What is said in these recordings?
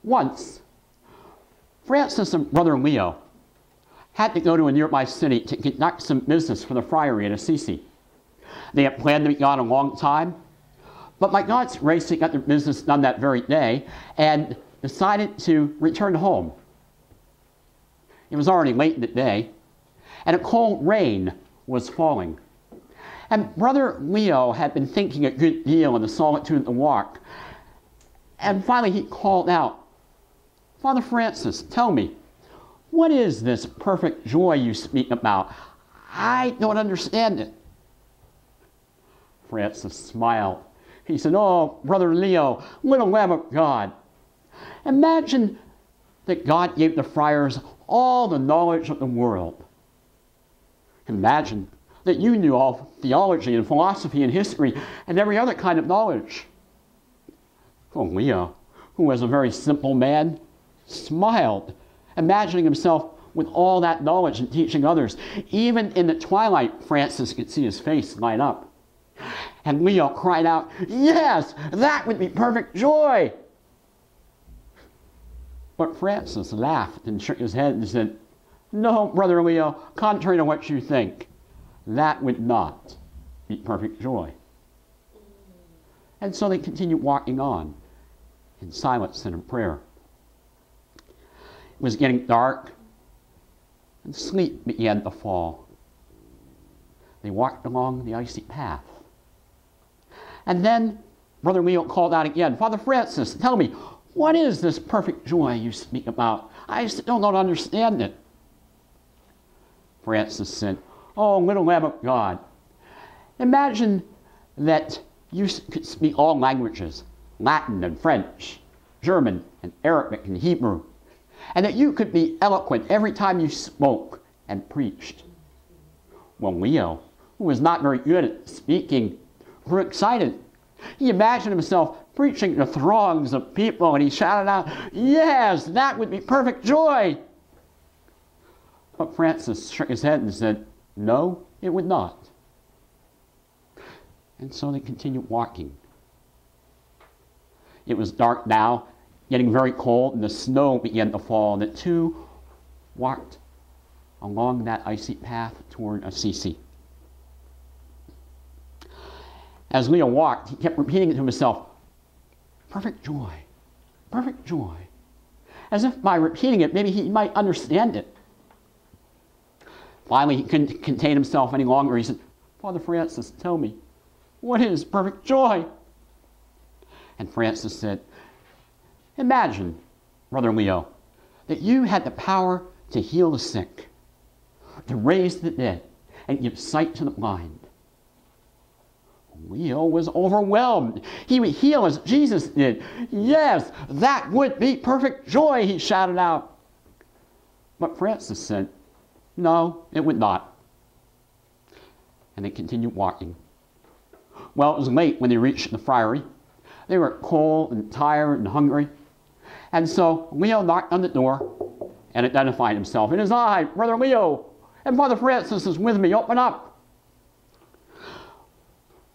Once, Francis and Brother Leo had to go to a nearby city to conduct some business for the friary at Assisi. They had planned to be gone a long time, but by God's grace, they got their business done that very day and decided to return home. It was already late in the day, and a cold rain was falling. And Brother Leo had been thinking a good deal in the solitude of the walk, and finally he called out, "Father Francis, tell me, what is this perfect joy you speak about? I don't understand it." Francis smiled. He said, "Oh, Brother Leo, little Lamb of God, imagine that God gave the friars all the knowledge of the world. Imagine that you knew all theology and philosophy and history and every other kind of knowledge." Oh, Leo, who was a very simple man, smiled, imagining himself with all that knowledge and teaching others. Even in the twilight, Francis could see his face light up. And Leo cried out, "Yes, that would be perfect joy!" But Francis laughed and shook his head and said, "No, Brother Leo, contrary to what you think, that would not be perfect joy." And so they continued walking on in silence and in prayer. It was getting dark, and sleep began to fall. They walked along the icy path. And then Brother Leo called out again, "Father Francis, tell me, what is this perfect joy you speak about? I still don't understand it." Francis said, "Oh, little Lamb of God, imagine that you could speak all languages, Latin and French, German and Arabic and Hebrew, and that you could be eloquent every time you spoke and preached." Well, Leo, who was not very good at speaking, grew excited. He imagined himself preaching to throngs of people, and he shouted out, "Yes, that would be perfect joy!" But Francis shook his head and said, "No, it would not." And so they continued walking. It was dark now, getting very cold, and the snow began to fall, and the two walked along that icy path toward Assisi. As Leo walked, he kept repeating it to himself, "Perfect joy, perfect joy," as if by repeating it, maybe he might understand it. Finally, he couldn't contain himself any longer. He said, "Father Francis, tell me, what is perfect joy?" And Francis said, "Imagine, Brother Leo, that you had the power to heal the sick, to raise the dead, and give sight to the blind." Leo was overwhelmed. He would heal as Jesus did. "Yes, that would be perfect joy," he shouted out. But Francis said, "No, it would not." And they continued walking. Well, it was late when they reached the friary. They were cold and tired and hungry. And so Leo knocked on the door and identified himself. "It is I, Brother Leo, and Father Francis is with me. Open up."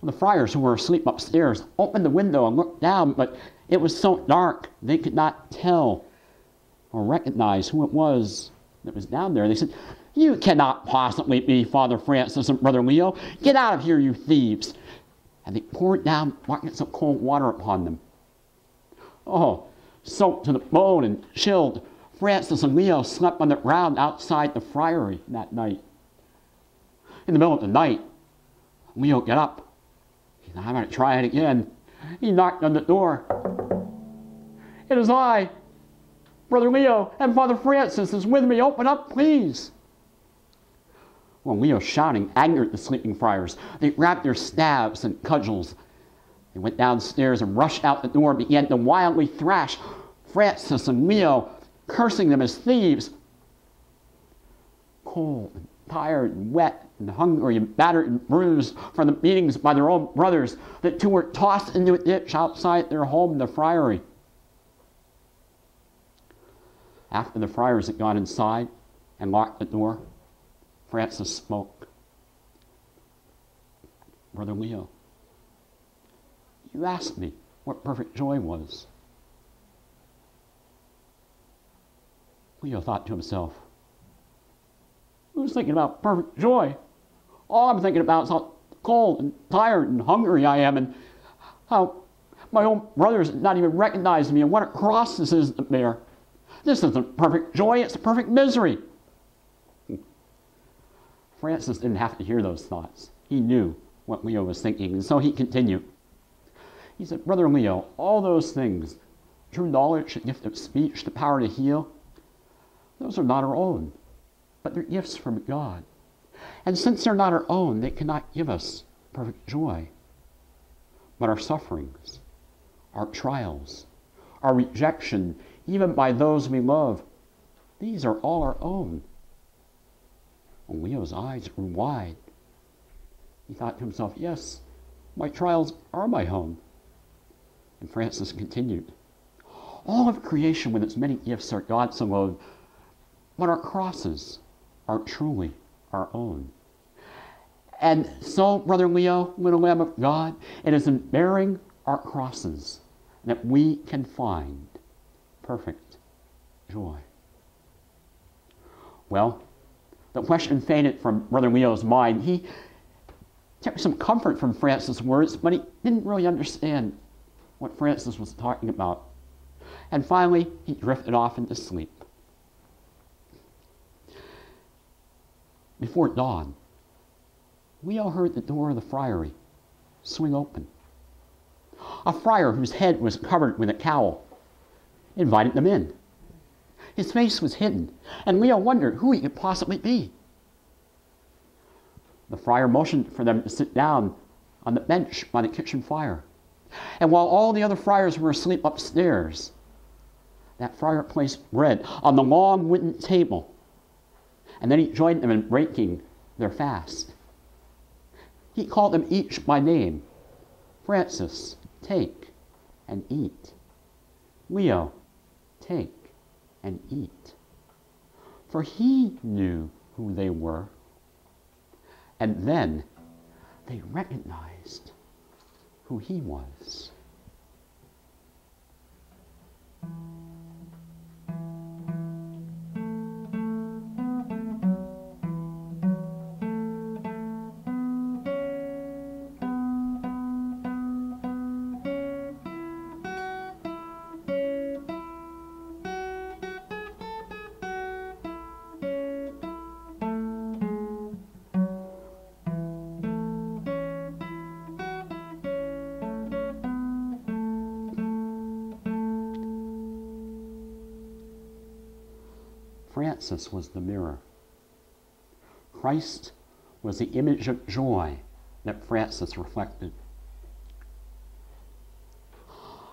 The friars, who were asleep upstairs, opened the window and looked down, but it was so dark they could not tell or recognize who it was that was down there. They said, "You cannot possibly be Father Francis and Brother Leo. Get out of here, you thieves." And they poured down buckets of cold water upon them. Oh, soaked to the bone and chilled, Francis and Leo slept on the ground outside the friary that night. In the middle of the night, Leo got up. He said, "I'm going to try it again." He knocked on the door. "It is I, Brother Leo, and Father Francis is with me. Open up, please." Well, Leo's shouting angered the sleeping friars. They grabbed their staves and cudgels. They went downstairs and rushed out the door and began to wildly thrash Francis and Leo, cursing them as thieves. Cold and tired and wet and hungry and battered and bruised from the beatings by their own brothers, the two were tossed into a ditch outside their home, the friary. After the friars had gone inside and locked the door, Francis spoke. "Brother Leo, you asked me what perfect joy was. Leo thought to himself, who's thinking about perfect joy? All I'm thinking about is how cold and tired and hungry I am, and how my own brothers not even recognize me, and what a cross this is to bear. This isn't perfect joy, it's perfect misery. Francis didn't have to hear those thoughts. He knew what Leo was thinking, and so he continued. He said, Brother Leo, all those things, true knowledge, the gift of speech, the power to heal, those are not our own, but they're gifts from God. And since they're not our own, they cannot give us perfect joy. But our sufferings, our trials, our rejection, even by those we love, these are all our own. And Leo's eyes grew wide. He thought to himself, yes, my trials are my own. And Francis continued, all of creation with its many gifts are God's alone, but our crosses are truly our own. And so, Brother Leo, little Lamb of God, it is in bearing our crosses that we can find perfect joy. Well, the question faded from Brother Leo's mind. He took some comfort from Francis' words, but he didn't really understand what Francis was talking about. And finally, he drifted off into sleep. Before dawn, Leo heard the door of the friary swing open. A friar whose head was covered with a cowl invited them in. His face was hidden, and Leo wondered who he could possibly be. The friar motioned for them to sit down on the bench by the kitchen fire. And while all the other friars were asleep upstairs, that friar placed bread on the long wooden table, and then he joined them in breaking their fast. He called them each by name. Francis, take and eat. Leo, take and eat. For he knew who they were. And then they recognized who he was. Francis was the mirror. Christ was the image of joy that Francis reflected.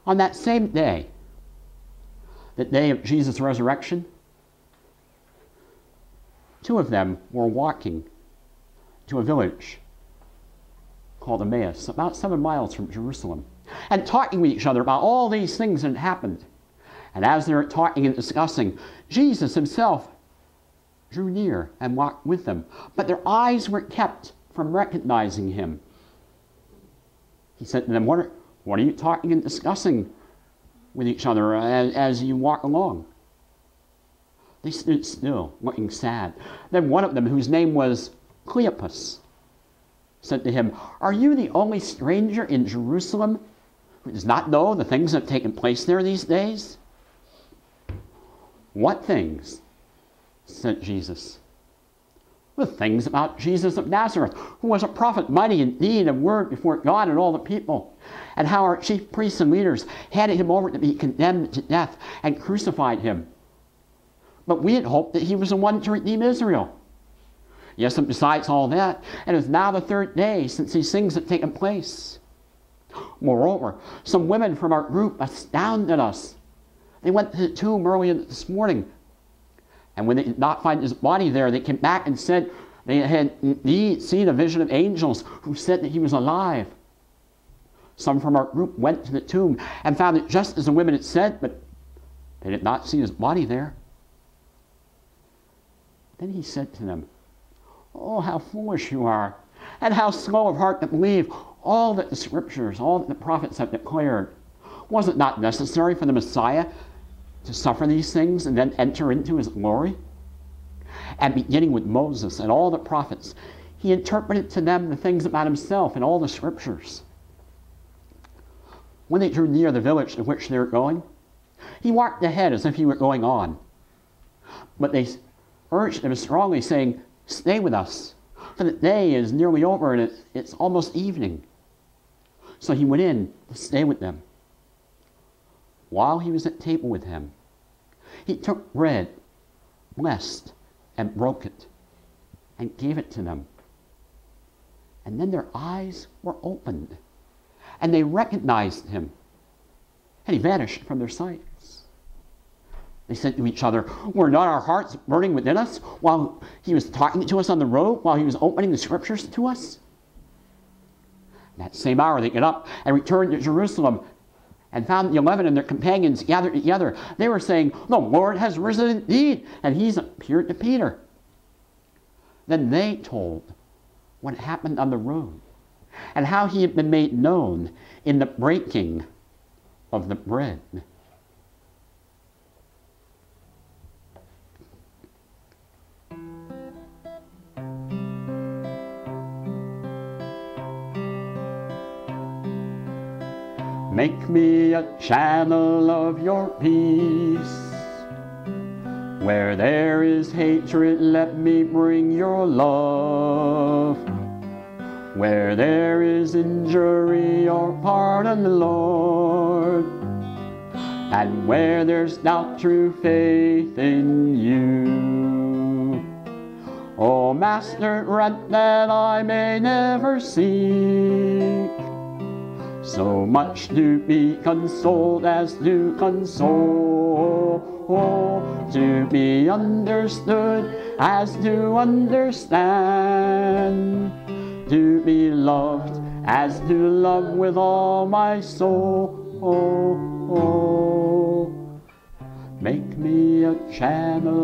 On that same day, the day of Jesus' resurrection, two of them were walking to a village called Emmaus, about 7 miles from Jerusalem, and talking with each other about all these things that had happened. And as they were talking and discussing, Jesus himself drew near and walked with them, but their eyes were kept from recognizing him. He said to them, what are you talking and discussing with each other as you walk along? They stood still, looking sad. Then one of them, whose name was Cleopas, said to him, are you the only stranger in Jerusalem who does not know the things that have taken place there these days? What things? Said Jesus. The things about Jesus of Nazareth, who was a prophet, mighty in deed and word before God and all the people, and how our chief priests and leaders handed him over to be condemned to death and crucified him. But we had hoped that he was the one to redeem Israel. Yes, and besides all that, it is now the 3rd day since these things have taken place. Moreover, some women from our group astounded us. They went to the tomb early this morning, and when they did not find his body there, they came back and said they had indeed seen a vision of angels who said that he was alive. Some from our group went to the tomb and found it just as the women had said, but they did not see his body there. Then he said to them, oh, how foolish you are, and how slow of heart to believe all that the scriptures, all that the prophets have declared. Was it not necessary for the Messiah to suffer these things and then enter into his glory? And beginning with Moses and all the prophets, he interpreted to them the things about himself in all the scriptures. When they drew near the village to which they were going, he walked ahead as if he were going on. But they urged him strongly, saying, "Stay with us, for the day is nearly over and it's almost evening." So he went in to stay with them. While he was at table with him, he took bread, blessed, and broke it, and gave it to them. And then their eyes were opened, and they recognized him, and he vanished from their sights. They said to each other, "Were not our hearts burning within us while he was talking to us on the road, while he was opening the scriptures to us?" That same hour they got up and returned to Jerusalem and found the 11 and their companions gathered together. They were saying, "The Lord has risen indeed, and he's appeared to Peter." Then they told what happened on the road and how he had been made known in the breaking of the bread. Make me a channel of your peace. Where there is hatred, let me bring your love. Where there is injury, your pardon, Lord. And where there's doubt, true faith in you. O Master, grant that I may never seek so much to be consoled as to console, to be understood as to understand, to be loved as to love with all my soul. Make me a channel